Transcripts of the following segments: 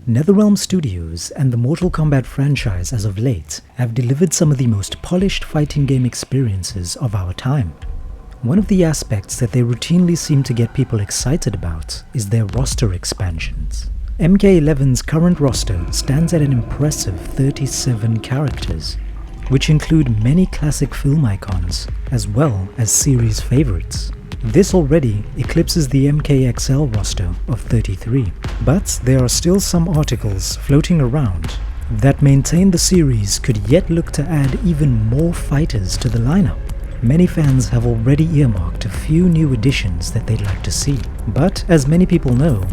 NetherRealm Studios and the Mortal Kombat franchise as of late have delivered some of the most polished fighting game experiences of our time. One of the aspects that they routinely seem to get people excited about is their roster expansions. MK11's current roster stands at an impressive 37 characters, which include many classic film icons as well as series favorites. This already eclipses the MKXL roster of 33, but there are still some articles floating around that maintain the series could yet look to add even more fighters to the lineup. Many fans have already earmarked a few new additions that they'd like to see, but as many people know,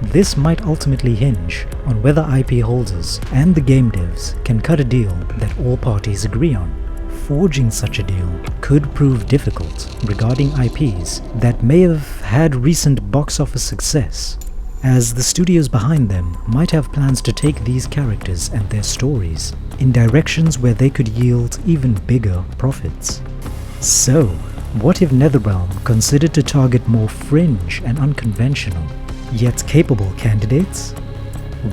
this might ultimately hinge on whether IP holders and the game devs can cut a deal that all parties agree on. Forging such a deal could prove difficult regarding IPs that may have had recent box office success, as the studios behind them might have plans to take these characters and their stories in directions where they could yield even bigger profits. So, what if NetherRealm considered to target more fringe and unconventional, yet capable candidates?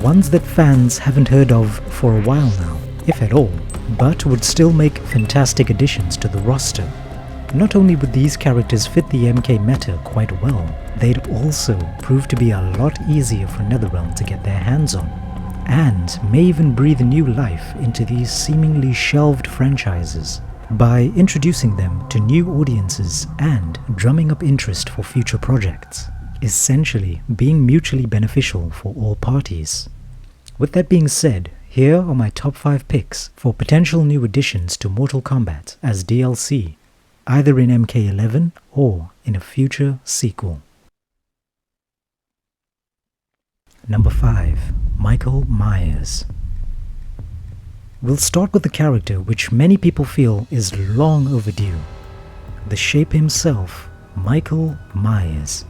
Ones that fans haven't heard of for a while now, if at all, but would still make fantastic additions to the roster. Not only would these characters fit the MK meta quite well, they'd also prove to be a lot easier for NetherRealm to get their hands on, and may even breathe new life into these seemingly shelved franchises by introducing them to new audiences and drumming up interest for future projects, essentially being mutually beneficial for all parties. With that being said, here are my top 5 picks for potential new additions to Mortal Kombat as DLC, either in MK11 or in a future sequel. Number 5. Michael Myers. We'll start with a character which many people feel is long overdue. The Shape himself, Michael Myers.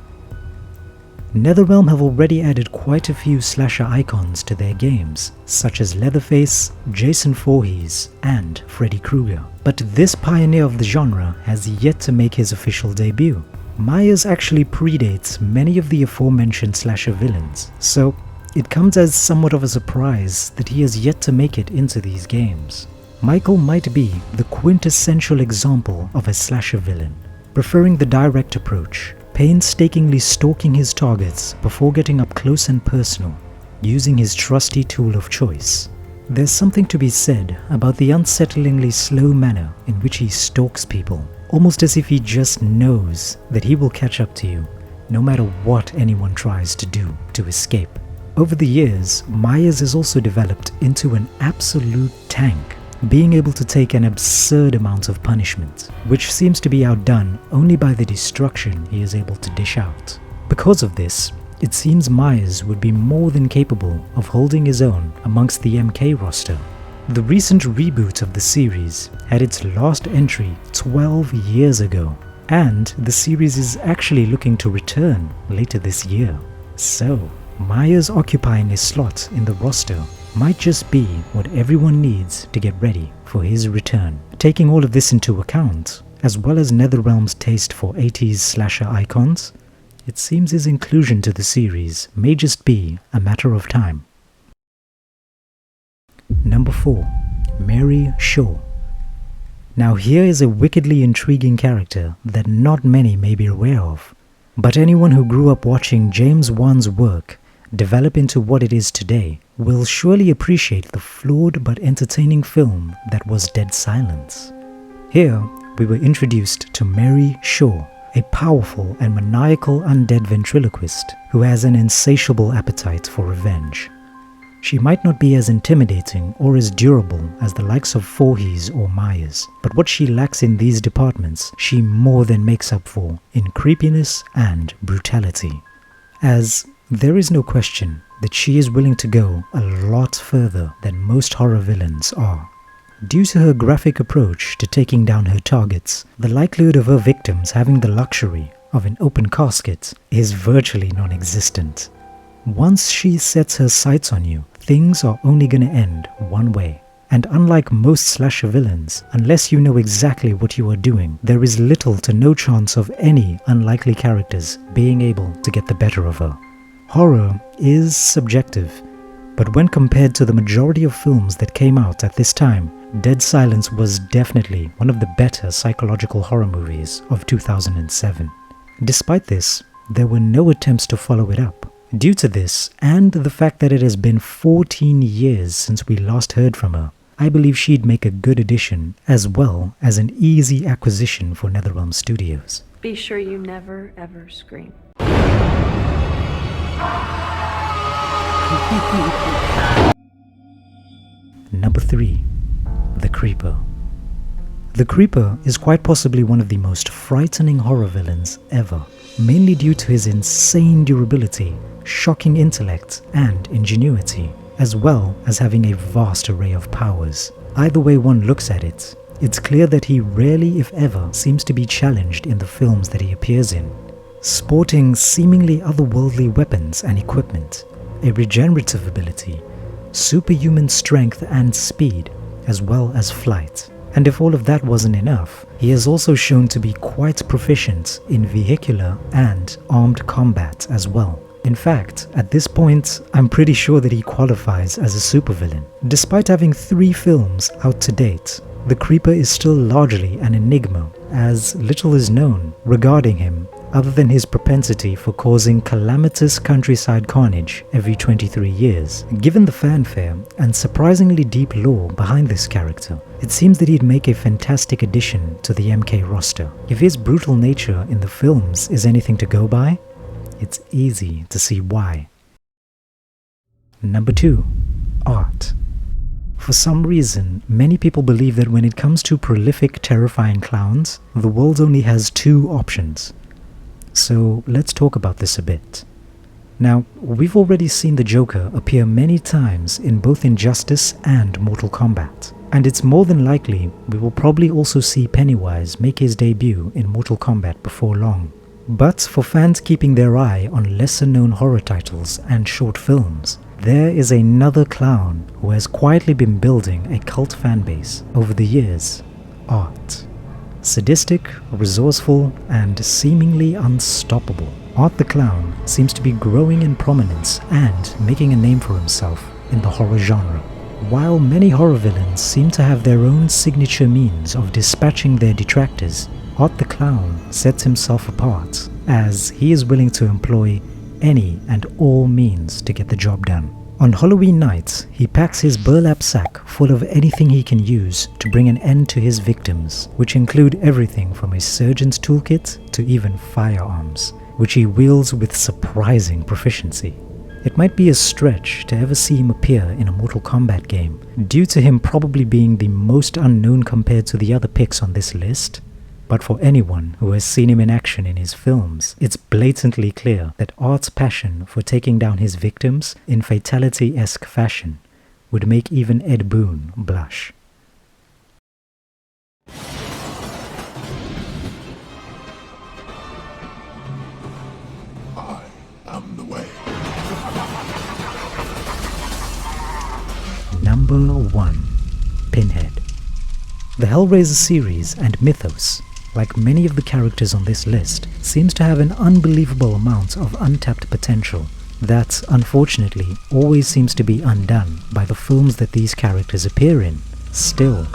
NetherRealm have already added quite a few slasher icons to their games, such as Leatherface, Jason Voorhees, and Freddy Krueger. But this pioneer of the genre has yet to make his official debut. Myers actually predates many of the aforementioned slasher villains, so it comes as somewhat of a surprise that he has yet to make it into these games. Michael might be the quintessential example of a slasher villain, preferring the direct approach, painstakingly stalking his targets before getting up close and personal, using his trusty tool of choice. There's something to be said about the unsettlingly slow manner in which he stalks people, almost as if he just knows that he will catch up to you, no matter what anyone tries to do to escape. Over the years, Myers has also developed into an absolute tank, being able to take an absurd amount of punishment, which seems to be outdone only by the destruction he is able to dish out. Because of this, it seems Myers would be more than capable of holding his own amongst the MK roster. The recent reboot of the series had its last entry 12 years ago, and the series is actually looking to return later this year. So, Myers occupying a slot in the roster might just be what everyone needs to get ready for his return. Taking all of this into account, as well as NetherRealm's taste for 80s slasher icons, it seems his inclusion to the series may just be a matter of time. Number 4. Mary Shaw. Now here is a wickedly intriguing character that not many may be aware of, but anyone who grew up watching James Wan's work develop into what it is today will surely appreciate the flawed but entertaining film that was Dead Silence. Here, we were introduced to Mary Shaw, a powerful and maniacal undead ventriloquist who has an insatiable appetite for revenge. She might not be as intimidating or as durable as the likes of Voorhees or Myers, but what she lacks in these departments, she more than makes up for in creepiness and brutality. As there is no question that she is willing to go a lot further than most horror villains are. Due to her graphic approach to taking down her targets, the likelihood of her victims having the luxury of an open casket is virtually non-existent. Once she sets her sights on you, things are only gonna end one way. And unlike most slasher villains, unless you know exactly what you are doing, there is little to no chance of any unlikely characters being able to get the better of her. Horror is subjective, but when compared to the majority of films that came out at this time, Dead Silence was definitely one of the better psychological horror movies of 2007. Despite this, there were no attempts to follow it up. Due to this, and the fact that it has been 14 years since we last heard from her, I believe she'd make a good addition, as well as an easy acquisition for NetherRealm Studios. Be sure you never, ever scream. Number 3. The Creeper. The Creeper is quite possibly one of the most frightening horror villains ever, mainly due to his insane durability, shocking intellect, and ingenuity, as well as having a vast array of powers. Either way one looks at it, it's clear that he rarely, if ever, seems to be challenged in the films that he appears in. Sporting seemingly otherworldly weapons and equipment, a regenerative ability, superhuman strength and speed, as well as flight. And if all of that wasn't enough, he is also shown to be quite proficient in vehicular and armed combat as well. In fact, at this point, I'm pretty sure that he qualifies as a supervillain. Despite having 3 films out to date, the Creeper is still largely an enigma, as little is known regarding him other than his propensity for causing calamitous countryside carnage every 23 years. Given the fanfare and surprisingly deep lore behind this character, it seems that he'd make a fantastic addition to the MK roster. If his brutal nature in the films is anything to go by, it's easy to see why. Number 2. Art. For some reason, many people believe that when it comes to prolific, terrifying clowns, the world only has 2 options. So let's talk about this a bit. Now, we've already seen the Joker appear many times in both Injustice and Mortal Kombat, and it's more than likely we will probably also see Pennywise make his debut in Mortal Kombat before long. But for fans keeping their eye on lesser known horror titles and short films, there is another clown who has quietly been building a cult fanbase over the years: Art. Sadistic, resourceful, and seemingly unstoppable, Art the Clown seems to be growing in prominence and making a name for himself in the horror genre. While many horror villains seem to have their own signature means of dispatching their detractors, Art the Clown sets himself apart, as he is willing to employ any and all means to get the job done. On Halloween night, he packs his burlap sack full of anything he can use to bring an end to his victims, which include everything from a surgeon's toolkit to even firearms, which he wields with surprising proficiency. It might be a stretch to ever see him appear in a Mortal Kombat game, due to him probably being the most unknown compared to the other picks on this list. But for anyone who has seen him in action in his films, it's blatantly clear that Art's passion for taking down his victims in fatality-esque fashion would make even Ed Boon blush. I am the way. Number 1. Pinhead. The Hellraiser series and mythos, like many of the characters on this list, seems to have an unbelievable amount of untapped potential that, unfortunately, always seems to be undone by the films that these characters appear in. Still,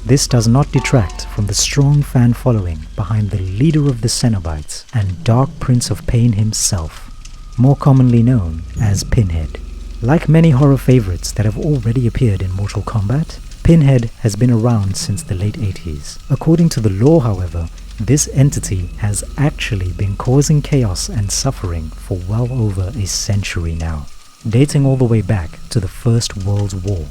this does not detract from the strong fan following behind the leader of the Cenobites and Dark Prince of Pain himself, more commonly known as Pinhead. Like many horror favorites that have already appeared in Mortal Kombat, Pinhead has been around since the late 80s. According to the lore, however, this entity has actually been causing chaos and suffering for well over a century now, dating all the way back to the First World War.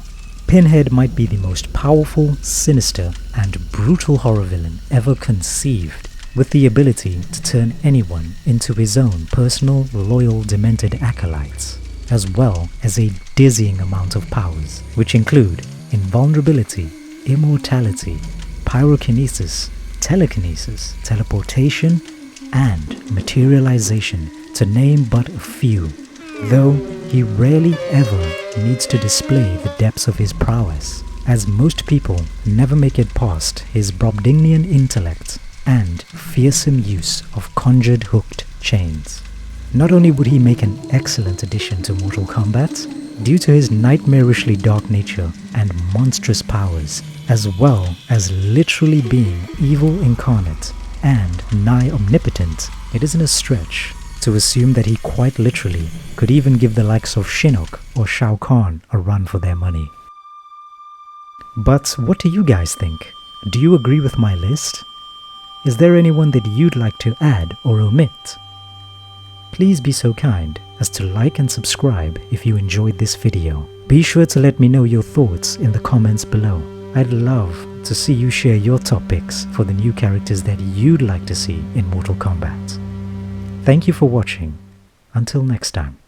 Pinhead might be the most powerful, sinister, and brutal horror villain ever conceived, with the ability to turn anyone into his own personal, loyal, demented acolytes, as well as a dizzying amount of powers, which include invulnerability, immortality, pyrokinesis, telekinesis, teleportation, and materialization, to name but a few, though he rarely ever needs to display the depths of his prowess, as most people never make it past his Brobdingnian intellect and fearsome use of conjured hooked chains. Not only would he make an excellent addition to Mortal Kombat, due to his nightmarishly dark nature and monstrous powers, as well as literally being evil incarnate and nigh omnipotent, it isn't a stretch to assume that he quite literally could even give the likes of Shinnok or Shao Kahn a run for their money. But what do you guys think? Do you agree with my list? Is there anyone that you'd like to add or omit? Please be so kind as to like and subscribe if you enjoyed this video. Be sure to let me know your thoughts in the comments below. I'd love to see you share your top picks for the new characters that you'd like to see in Mortal Kombat. Thank you for watching. Until next time.